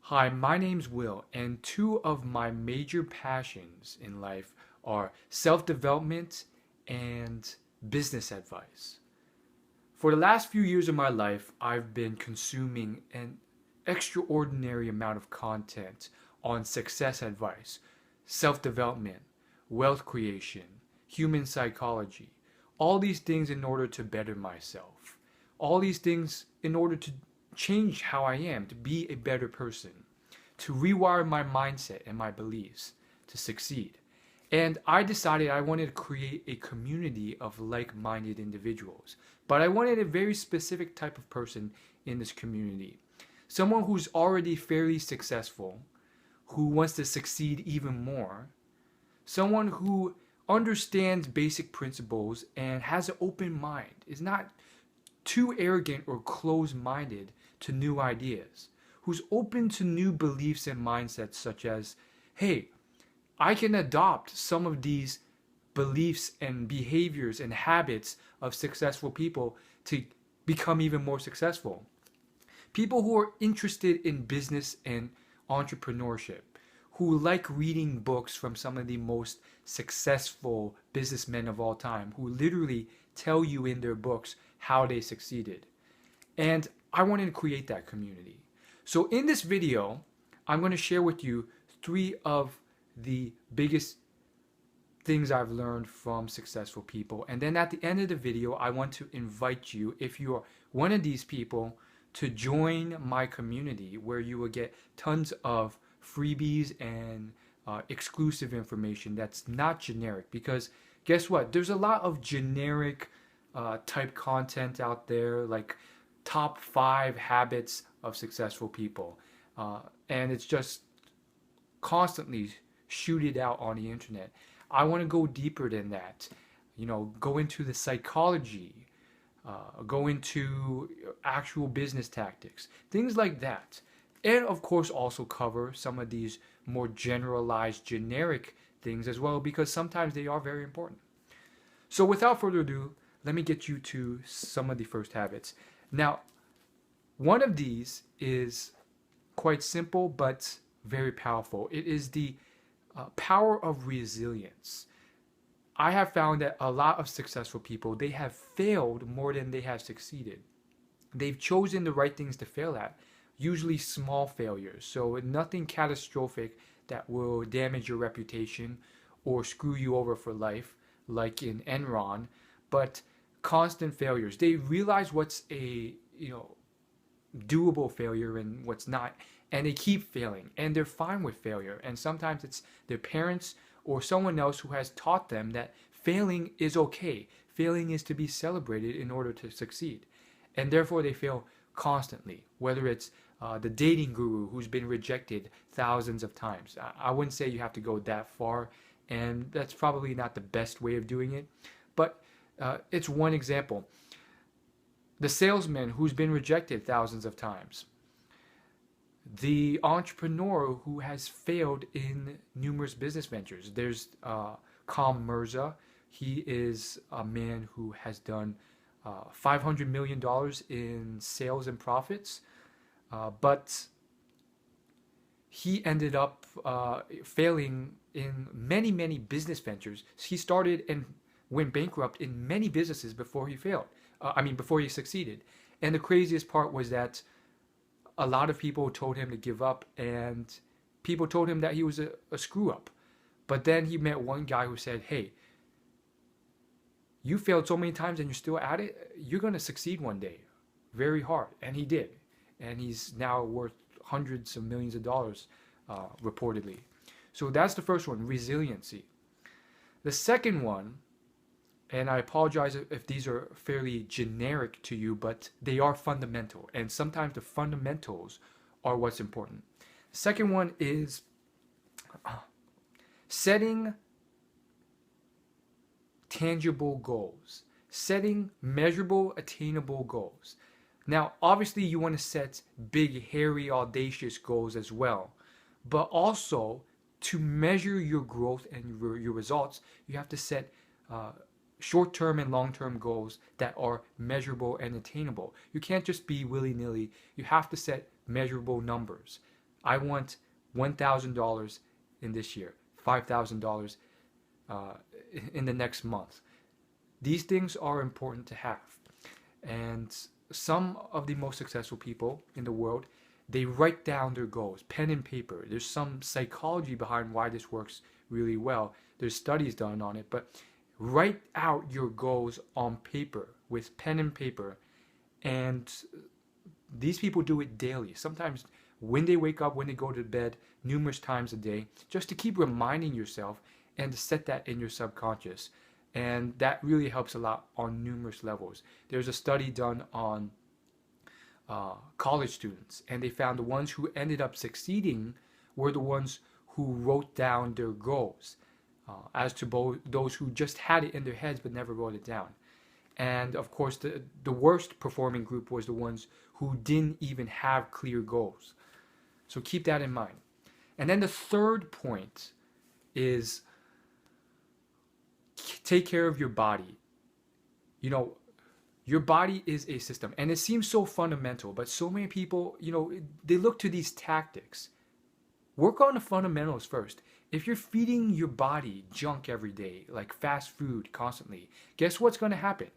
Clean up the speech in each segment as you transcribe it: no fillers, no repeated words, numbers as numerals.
Hi, my name's Will, and two of my major passions in life are self development and business advice. For the last few years of my life, I've been consuming an extraordinary amount of content on success advice, self development, wealth creation, human psychology, all these things in order to better myself, all these things in order to change how I am, to be a better person, to rewire my mindset and my beliefs to succeed. And I decided I wanted to create a community of like minded individuals. But I wanted a very specific type of person in this community. Someone who's already fairly successful, who wants to succeed even more, someone who understands basic principles and has an open mind, is not too arrogant or closed minded to new ideas, who's open to new beliefs and mindsets, such as, hey, I can adopt some of these beliefs and behaviors and habits of successful people to become even more successful. People who are interested in business and entrepreneurship, who like reading books from some of the most successful businessmen of all time, who literally tell you in their books how they succeeded. And I wanted to create that community. So in this video, I'm going to share with you three of the biggest things I've learned from successful people. And then at the end of the video, I want to invite you, if you are one of these people, to join my community where you will get tons of freebies and exclusive information that's not generic. Because guess what? There's a lot of generic type content out there, like top 5 habits of successful people. And it's just constantly shoot it out on the internet. I want to go deeper than that. Go into the psychology, go into actual business tactics, things like that. And of course, also cover some of these more generalized, generic things as well, because sometimes they are very important. So without further ado, let me get you to some of the first habits. Now, one of these is quite simple but very powerful. It is the power of resilience. I have found that a lot of successful people, they have failed more than they have succeeded. They've chosen the right things to fail at, usually small failures. So nothing catastrophic that will damage your reputation or screw you over for life, like in Enron, but constant failures. They realize what's a doable failure and what's not, and they keep failing, and they're fine with failure. And sometimes it's their parents or someone else who has taught them that failing is okay. Failing is to be celebrated in order to succeed, and therefore they fail constantly. Whether it's the dating guru who's been rejected thousands of times. I wouldn't say you have to go that far, and that's probably not the best way of doing it, but it's one example. The salesman who's been rejected thousands of times. The entrepreneur who has failed in numerous business ventures. There's Kam Mirza. He is a man who has done $500 million in sales and profits, but he ended up failing in many, many business ventures. He started and went bankrupt in many businesses before he failed. Before he succeeded. And the craziest part was that a lot of people told him to give up, and people told him that he was a screw up. But then he met one guy who said, hey, you failed so many times and you're still at it, you're going to succeed one day very hard. And he did. And he's now worth hundreds of millions of dollars, reportedly. So that's the first one, resiliency. The second one, and I apologize if these are fairly generic to you, but they are fundamental. And sometimes the fundamentals are what's important. Second one is setting tangible goals, setting measurable, attainable goals. Now, obviously, you want to set big, hairy, audacious goals as well. But also, to measure your growth and your results, you have to set short-term and long-term goals that are measurable and attainable. You can't just be willy-nilly. You have to set measurable numbers. I want $1,000 in this year, $5,000 in the next month. These things are important to have. And some of the most successful people in the world, they write down their goals, pen and paper. There's some psychology behind why this works really well. There's studies done on it, but write out your goals on paper with pen and paper. And these people do it daily. Sometimes when they wake up, when they go to bed, numerous times a day, just to keep reminding yourself and to set that in your subconscious. And that really helps a lot on numerous levels. There's a study done on college students, and they found the ones who ended up succeeding were the ones who wrote down their goals, as to those who just had it in their heads but never wrote it down. And of course, the worst performing group was the ones who didn't even have clear goals. So keep that in mind. And then the third point is take care of your body. You know, your body is a system, and it seems so fundamental, but so many people, they look to these tactics. Work on the fundamentals first. If you're feeding your body junk every day, like fast food constantly, guess what's going to happen?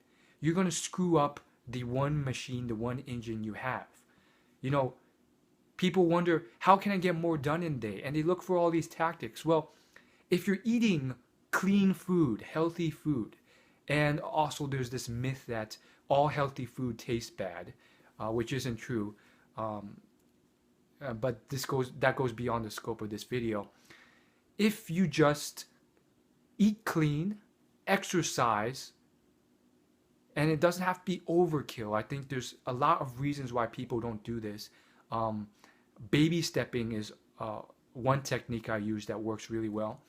You're going to screw up the one machine, the one engine you have. People wonder, how can I get more done in a day? And they look for all these tactics. Well, if you're eating clean food, healthy food, and also there's this myth that all healthy food tastes bad, which isn't true. But that goes beyond the scope of this video. If you just eat clean, exercise, and it doesn't have to be overkill. I think there's a lot of reasons why people don't do this. Baby stepping is one technique I use that works really well.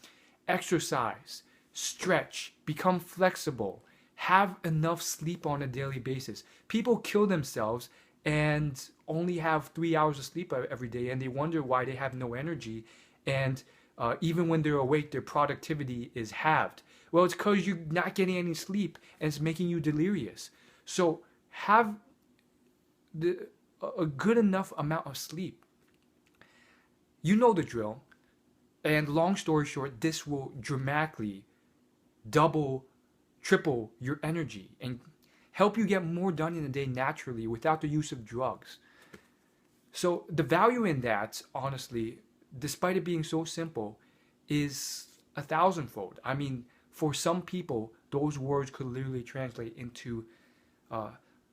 Exercise, stretch, become flexible, have enough sleep on a daily basis. People kill themselves and only have 3 hours of sleep every day, and they wonder why they have no energy. And even when they're awake, their productivity is halved. Well, it's because you're not getting any sleep, and it's making you delirious. So have a good enough amount of sleep. You know the drill. And long story short, this will dramatically double, triple your energy and help you get more done in a day naturally without the use of drugs. So the value in that, honestly, despite it being so simple, is 1,000-fold. I mean, for some people, those words could literally translate into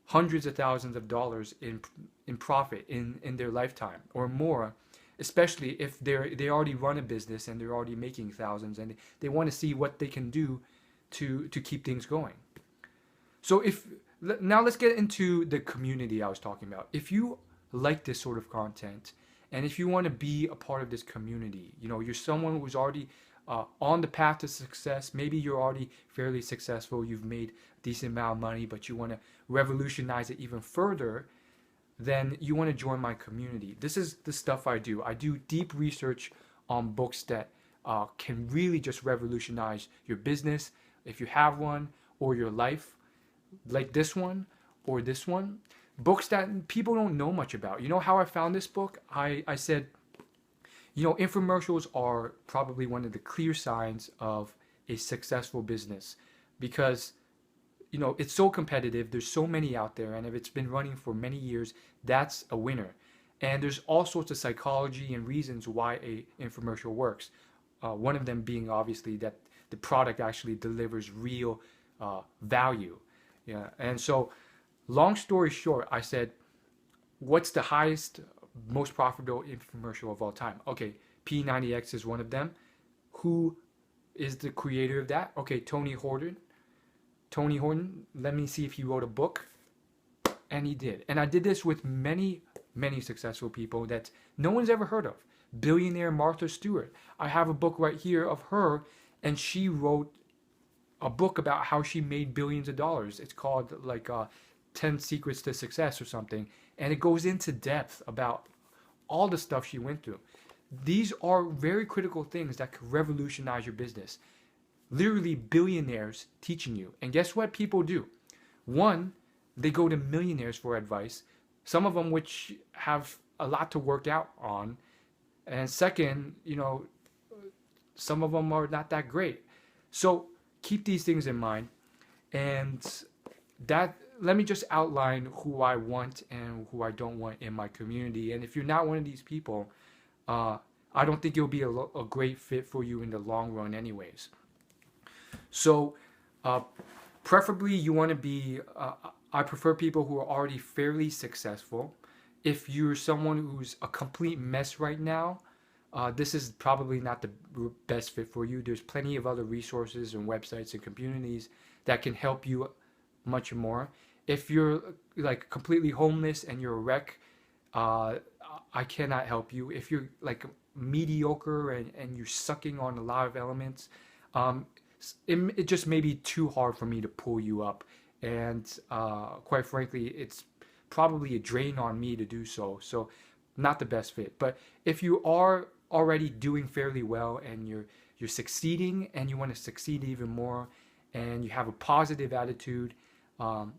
hundreds of thousands of dollars in profit in their lifetime or more, especially if they already run a business and they're already making thousands and they want to see what they can do to keep things going. So now let's get into the community I was talking about. If you like this sort of content, and if you want to be a part of this community, you're someone who's already on the path to success. Maybe you're already fairly successful. You've made a decent amount of money, but you want to revolutionize it even further. Then you want to join my community. This is the stuff I do. I do deep research on books that can really just revolutionize your business, if you have one, or your life, like this one or this one. Books that people don't know much about. You know how I found this book? I said, infomercials are probably one of the clear signs of a successful business because, it's so competitive. There's so many out there. And if it's been running for many years, that's a winner. And there's all sorts of psychology and reasons why a infomercial works. One of them being obviously that the product actually delivers real value. Yeah. And so long story short, I said, what's the highest, most profitable infomercial of all time? Okay, P90X is one of them. Who is the creator of that? Okay, Tony Horton. Tony Horton, let me see if he wrote a book. And he did. And I did this with many, many successful people that no one's ever heard of. Billionaire Martha Stewart. I have a book right here of her, and she wrote a book about how she made billions of dollars. It's called 10 Secrets to Success or something. And it goes into depth about all the stuff she went through. These are very critical things that could revolutionize your business. Literally billionaires teaching you. And guess what people do? One, they go to millionaires for advice. Some of them which have a lot to work out on. And second, some of them are not that great. So keep these things in mind. And that let me just outline who I want and who I don't want in my community. And if you're not one of these people, uh, I don't think it'll be a great fit for you in the long run, anyways. So, uh, preferably, you want to be. I prefer people who are already fairly successful. If you're someone who's a complete mess right now, this is probably not the best fit for you. There's plenty of other resources and websites and communities that can help you much more. If you're like completely homeless and you're a wreck, uh, I cannot help you. If you're like mediocre and you're sucking on a lot of elements, um, it just may be too hard for me to pull you up. And quite frankly, it's probably a drain on me to do so. So, not the best fit. But if you are already doing fairly well and you're succeeding and you want to succeed even more and you have a positive attitude,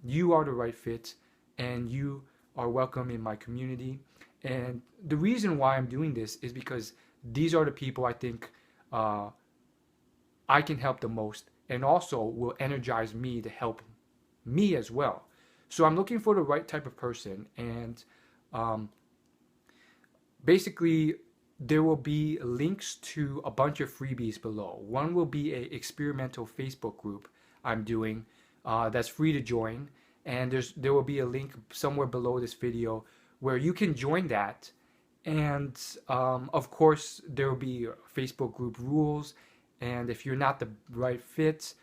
you are the right fit and you are welcome in my community. And the reason why I'm doing this is because these are the people I think I can help the most and also will energize me to help me as well. So I'm looking for the right type of person. And um, basically, there will be links to a bunch of freebies below. One will be a experimental Facebook group I'm doing that's free to join, and there will be a link somewhere below this video where you can join that. And of course, there will be Facebook group rules, and if you're not the right fit,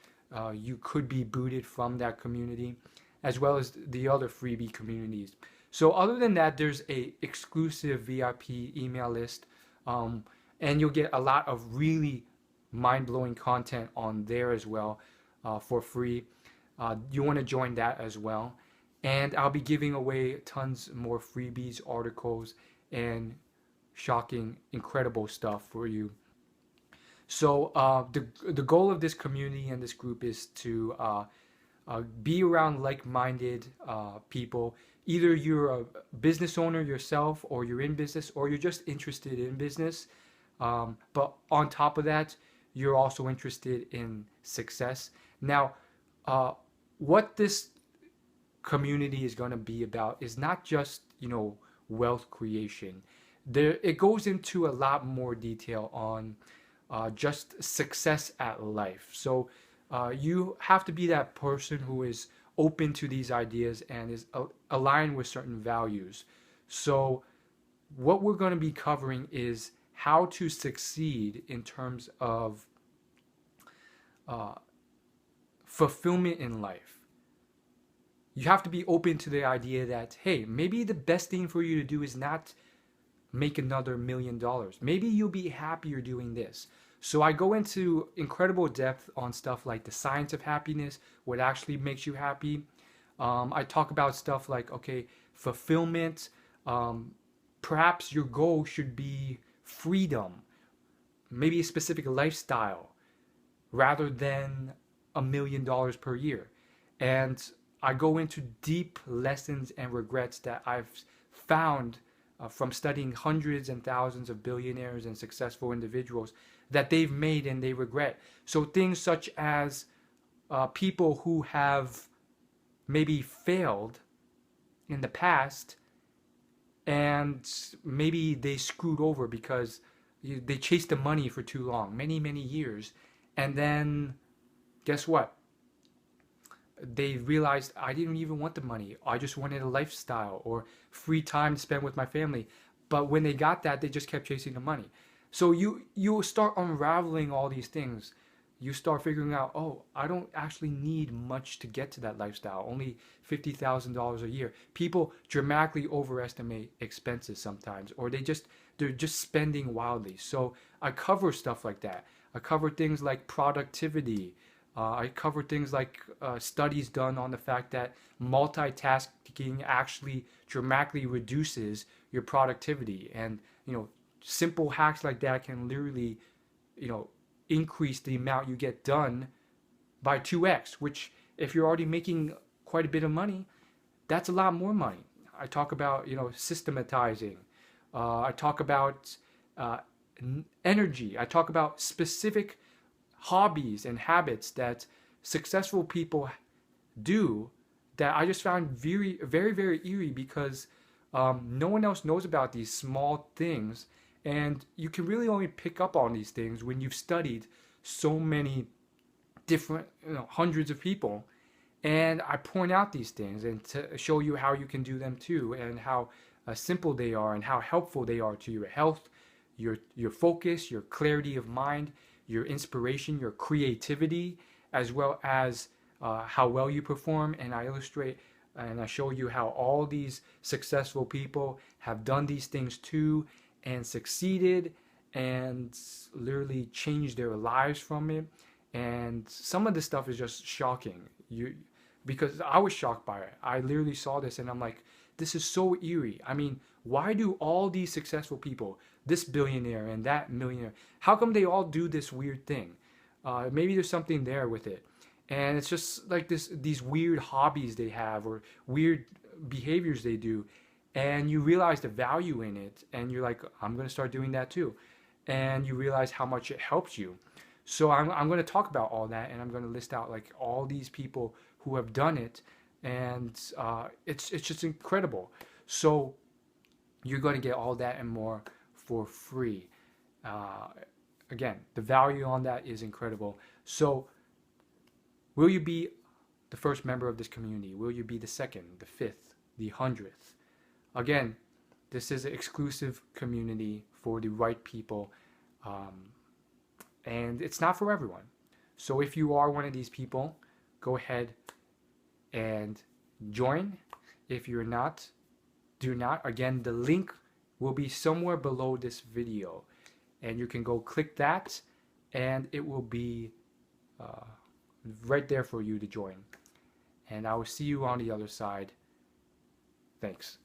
you could be booted from that community, as well as the other freebie communities. So other than that, there's a exclusive VIP email list, um, and you'll get a lot of really mind-blowing content on there as well for free. You want to join that as well. And I'll be giving away tons more freebies, articles, and shocking, incredible stuff for you. So the goal of this community and this group is to be around like-minded people. Either you're a business owner yourself, or you're in business, or you're just interested in business. But on top of that, you're also interested in success. Now, what this community is going to be about is not just wealth creation. It goes into a lot more detail on just success at life. So you have to be that person who is open to these ideas and is aligned with certain values. So what we're going to be covering is how to succeed in terms of fulfillment in life. You have to be open to the idea that, hey, maybe the best thing for you to do is not make another $1,000,000. Maybe you'll be happier doing this. So I go into incredible depth on stuff like the science of happiness, what actually makes you happy. I talk about stuff like, okay, fulfillment. Perhaps your goal should be freedom, maybe a specific lifestyle, rather than $1,000,000 per year. And I go into deep lessons and regrets that I've found from studying hundreds and thousands of billionaires and successful individuals that they've made and they regret. So things such as people who have maybe failed in the past and maybe they screwed over because they chased the money for too long, many, many years. And then guess what? They realized I didn't even want the money. I just wanted a lifestyle or free time to spend with my family. But when they got that, they just kept chasing the money. So you start unraveling all these things. You start figuring out, oh, I don't actually need much to get to that lifestyle. Only $50,000 a year. People dramatically overestimate expenses sometimes, or they're just spending wildly. So I cover stuff like that. I cover things like productivity. I cover things like studies done on the fact that multitasking actually dramatically reduces your productivity, and simple hacks like that can literally increase the amount you get done by 2x, which if you're already making quite a bit of money, that's a lot more money. I talk about systematizing. I talk about uh, energy. I talk about specific hobbies and habits that successful people do that I just found very, very, very eerie because no one else knows about these small things. And you can really only pick up on these things when you've studied so many different, hundreds of people. And I point out these things and to show you how you can do them too, and how simple they are, and how helpful they are to your health, your focus, your clarity of mind, your inspiration, your creativity, as well as how well you perform. And I illustrate and I show you how all these successful people have done these things too and succeeded and literally changed their lives from it. And some of this stuff is just shocking. Because I was shocked by it. I literally saw this and I'm like, this is so eerie. I mean, why do all these successful people, this billionaire and that millionaire, how come they all do this weird thing? Maybe there's something there with it. And it's just like these weird hobbies they have or weird behaviors they do. And you realize the value in it. And you're like, I'm going to start doing that too. And you realize how much it helps you. So I'm going to talk about all that, and I'm going to list out like all these people who have done it, and it's just incredible. So you're going to get all that and more for free. Uh, Again, the value on that is incredible. So will you be the first member of this community? Will you be the second, the fifth, the 100th? Again, this is an exclusive community for the right people. And it's not for everyone. So if you are one of these people, go ahead and join. If you're not, do not. Again, the link will be somewhere below this video. And you can go click that, and it will be right there for you to join. And I will see you on the other side. Thanks.